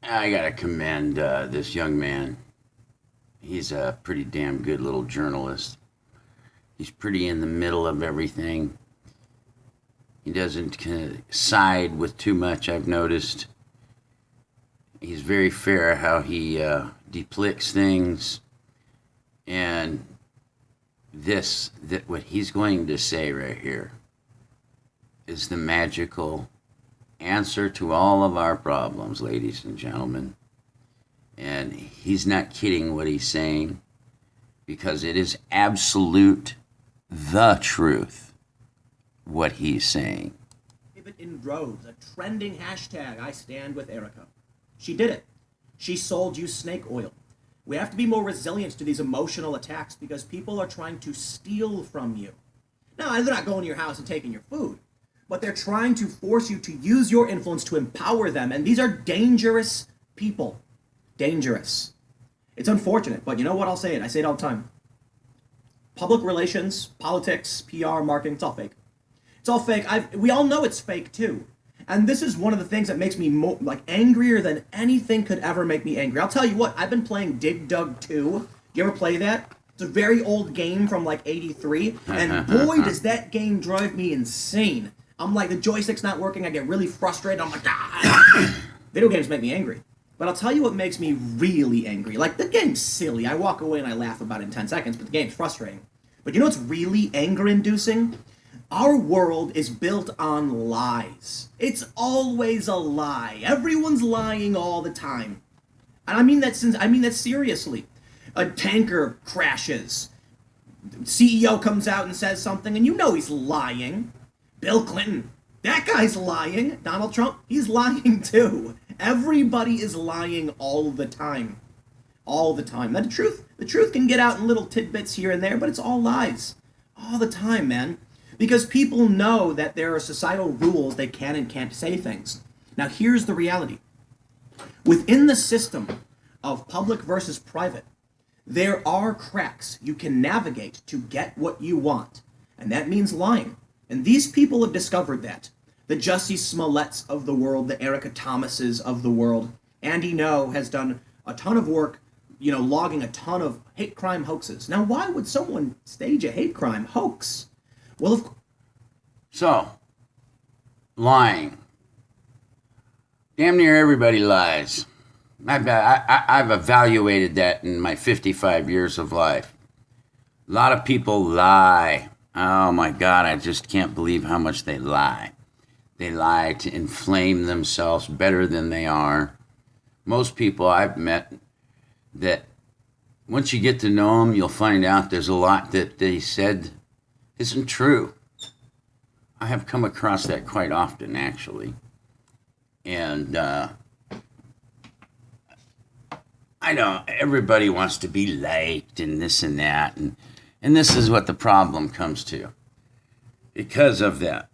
I gotta commend this young man. He's a pretty damn good little journalist. He's pretty in the middle of everything. He doesn't side with too much, I've noticed. He's very fair how he depicts things. And what he's going to say right here is the magical answer to all of our problems, ladies and gentlemen. And he's not kidding what he's saying, because it is absolute the truth what he's saying. In droves, a trending hashtag, I stand with Erica. She did it. She sold you snake oil. We have to be more resilient to these emotional attacks because people are trying to steal from you. Now, they're not going to your house and taking your food, but they're trying to force you to use your influence to empower them, and these are dangerous people. Dangerous. It's unfortunate, but you know what? I'll say it. I say it all the time. Public relations, politics, PR, marketing, it's all fake. It's all fake. We all know it's fake too. And this is one of the things that makes me angrier than anything could ever make me angry. I'll tell you what, I've been playing Dig Dug 2. You ever play that? It's a very old game from like 83. And boy, does that game drive me insane. I'm like, the joystick's not working. I get really frustrated. I'm like, ah. Video games make me angry. But I'll tell you what makes me really angry. Like, the game's silly. I walk away and I laugh about it in 10 seconds, but the game's frustrating. But you know what's really anger-inducing? Our world is built on lies. It's always a lie. Everyone's lying all the time. And I mean that seriously. A tanker crashes. CEO comes out and says something, and you know he's lying. Bill Clinton, that guy's lying. Donald Trump, he's lying too. Everybody is lying all the time. All the time. Now, the truth can get out in little tidbits here and there, but it's all lies. All the time, man. Because people know that there are societal rules they can and can't say things. Now, here's the reality. Within the system of public versus private, there are cracks you can navigate to get what you want. And that means lying. And these people have discovered that. The Jussie Smolletts of the world, the Erica Thomases of the world. Andy No has done a ton of work, logging a ton of hate crime hoaxes. Now, why would someone stage a hate crime hoax? Well, So, lying. Damn near everybody lies. I've evaluated that in my 55 years of life. A lot of people lie. Oh my God, I just can't believe how much they lie. They lie to inflame themselves better than they are. Most people I've met that once you get to know them, you'll find out there's a lot that they said isn't true. I have come across that quite often, actually. And I know everybody wants to be liked and this and that. And this is what the problem comes to because of that.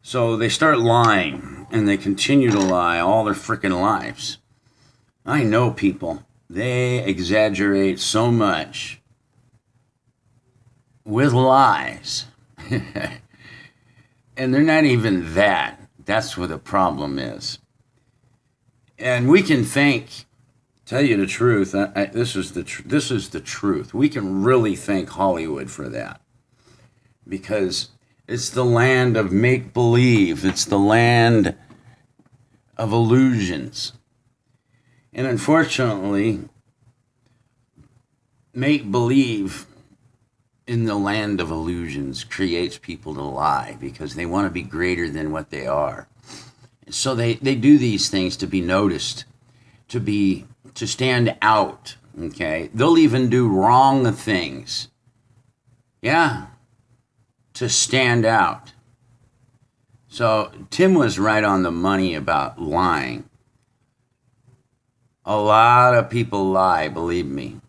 So they start lying, and they continue to lie all their freaking lives. I know people. They exaggerate so much with lies. And they're not even that. That's where the problem is. And we can tell you the truth, this is the truth. We can really thank Hollywood for that. Because it's the land of make-believe. It's the land of illusions. And unfortunately, make-believe in the land of illusions creates people to lie because they want to be greater than what they are. So they do these things to be noticed, to stand out, okay? They'll even do wrong things. Yeah, to stand out. So Tim was right on the money about lying. A lot of people lie, believe me.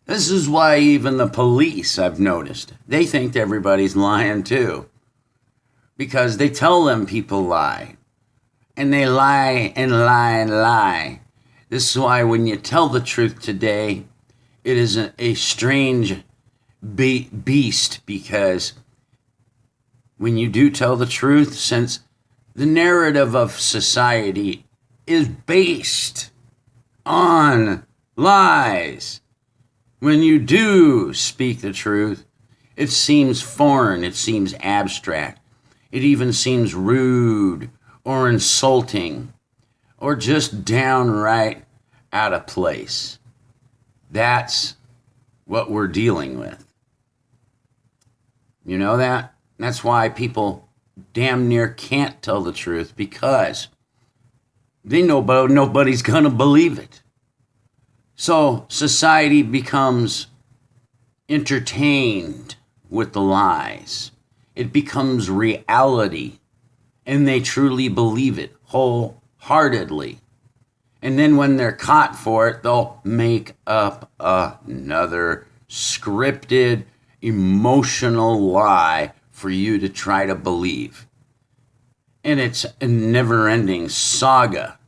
This is why even the police, I've noticed, they think everybody's lying too. Because they tell them people lie. And they lie and lie and lie. This is why when you tell the truth today, it is a strange beast, because when you do tell the truth, since the narrative of society is based on lies. When you do speak the truth, it seems foreign, it seems abstract, it even seems rude or insulting or just downright out of place. That's what we're dealing with. You know that? That's why people damn near can't tell the truth, because they know nobody's gonna believe it. So society becomes entertained with the lies. It becomes reality, and they truly believe it wholeheartedly. And then when they're caught for it, they'll make up another scripted, emotional lie for you to try to believe. And it's a never-ending saga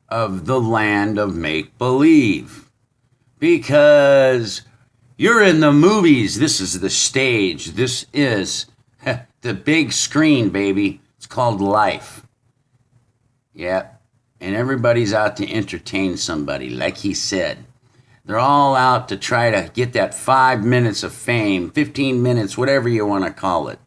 of the land of make-believe. Because you're in the movies. This is the stage. This is the big screen, baby. It's called life. Yep. And everybody's out to entertain somebody, like he said. They're all out to try to get that 5 minutes of fame, 15 minutes, whatever you want to call it.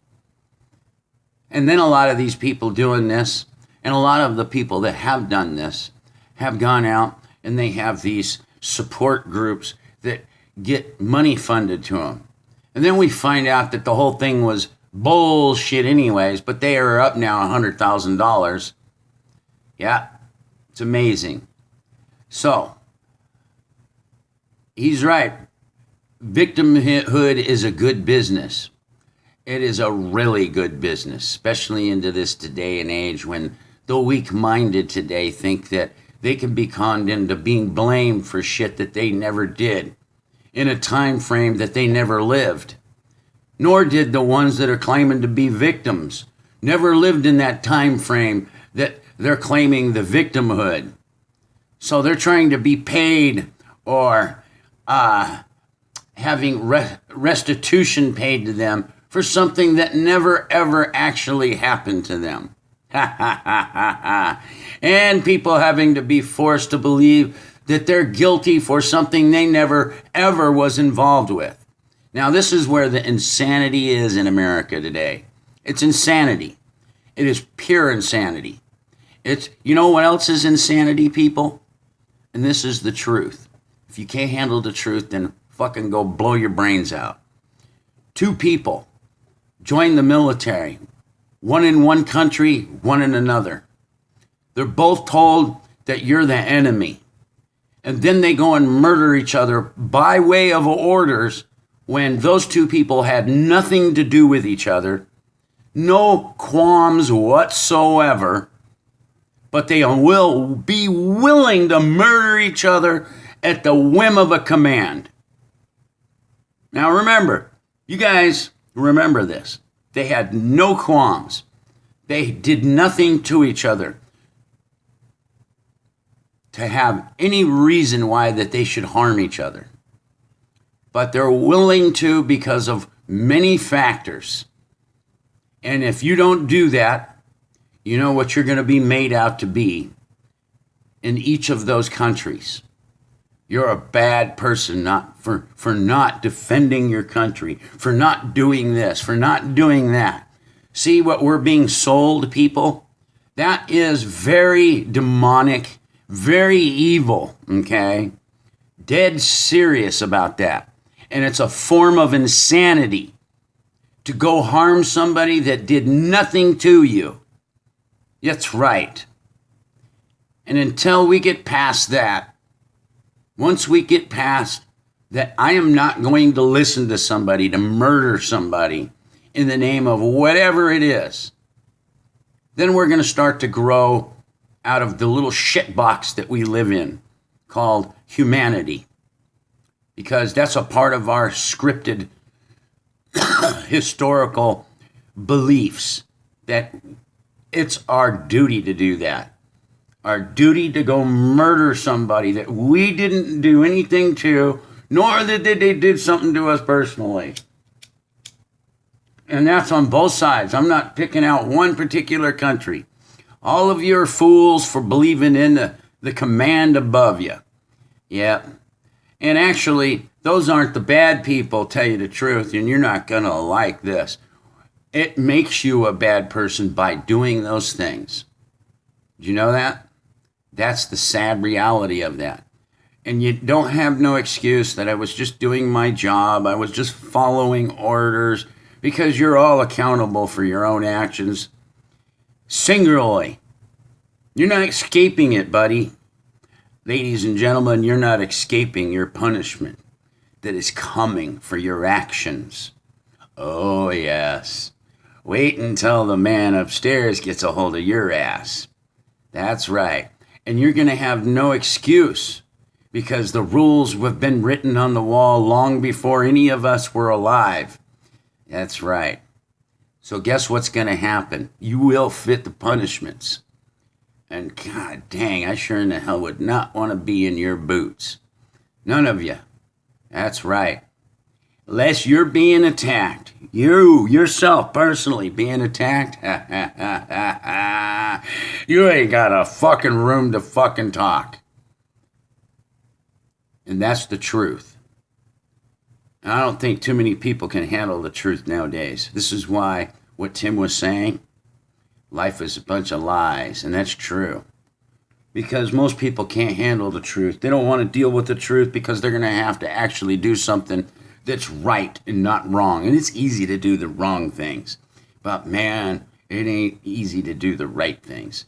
And then a lot of these people doing this, and a lot of the people that have done this, have gone out and they have these support groups that get money funded to them. And then we find out that the whole thing was bullshit anyways, but they are up now $100,000. Yeah, it's amazing. So, he's right. Victimhood is a good business. It is a really good business, especially into this today and age when the weak-minded today think that they can be conned into being blamed for shit that they never did in a time frame that they never lived. Nor did the ones that are claiming to be victims never lived in that time frame that they're claiming the victimhood. So they're trying to be paid or having restitution paid to them for something that never ever actually happened to them. Ha ha ha ha ha. And people having to be forced to believe that they're guilty for something they never ever was involved with. Now this is where the insanity is in America today. It's insanity. It is pure insanity. It's, you know what else is insanity, people? And this is the truth. If you can't handle the truth, then fucking go blow your brains out. 2 people join the military. One in one country, one in another. They're both told that you're the enemy. And then they go and murder each other by way of orders when those 2 people had nothing to do with each other. No qualms whatsoever. But they will be willing to murder each other at the whim of a command. Now remember, you guys remember this. They had no qualms. They did nothing to each other to have any reason why that they should harm each other. But they're willing to because of many factors. And if you don't do that, you know what you're going to be made out to be in each of those countries. You're a bad person for not defending your country, for not doing this, for not doing that. See what we're being sold, people? That is very demonic, very evil, okay? Dead serious about that. And it's a form of insanity to go harm somebody that did nothing to you. That's right. And until we get past that, once we get past that, I am not going to listen to somebody to murder somebody in the name of whatever it is. Then we're going to start to grow out of the little shit box that we live in called humanity. Because that's a part of our scripted historical beliefs that it's our duty to do that. Our duty to go murder somebody that we didn't do anything to, nor that they did something to us personally. And that's on both sides. I'm not picking out one particular country. All of you are fools for believing in the command above you. Yep. And actually, those aren't the bad people, tell you the truth, and you're not going to like this. It makes you a bad person by doing those things. Do you know that? That's the sad reality of that. And you don't have no excuse that I was just doing my job, I was just following orders, because you're all accountable for your own actions. Singularly. You're not escaping it, buddy. Ladies and gentlemen, you're not escaping your punishment that is coming for your actions. Oh, yes. Wait until the man upstairs gets a hold of your ass. That's right. And you're going to have no excuse because the rules have been written on the wall long before any of us were alive. That's right. So guess what's going to happen? You will fit the punishments. And god dang, I sure in the hell would not want to be in your boots. None of you. That's right. Unless you're being attacked. You, yourself, personally being attacked. You ain't got a fucking room to fucking talk. And that's the truth. And I don't think too many people can handle the truth nowadays. This is why what Tim was saying, life is a bunch of lies, and that's true. Because most people can't handle the truth. They don't want to deal with the truth because they're going to have to actually do something that's right and not wrong. And it's easy to do the wrong things. But man, it ain't easy to do the right things.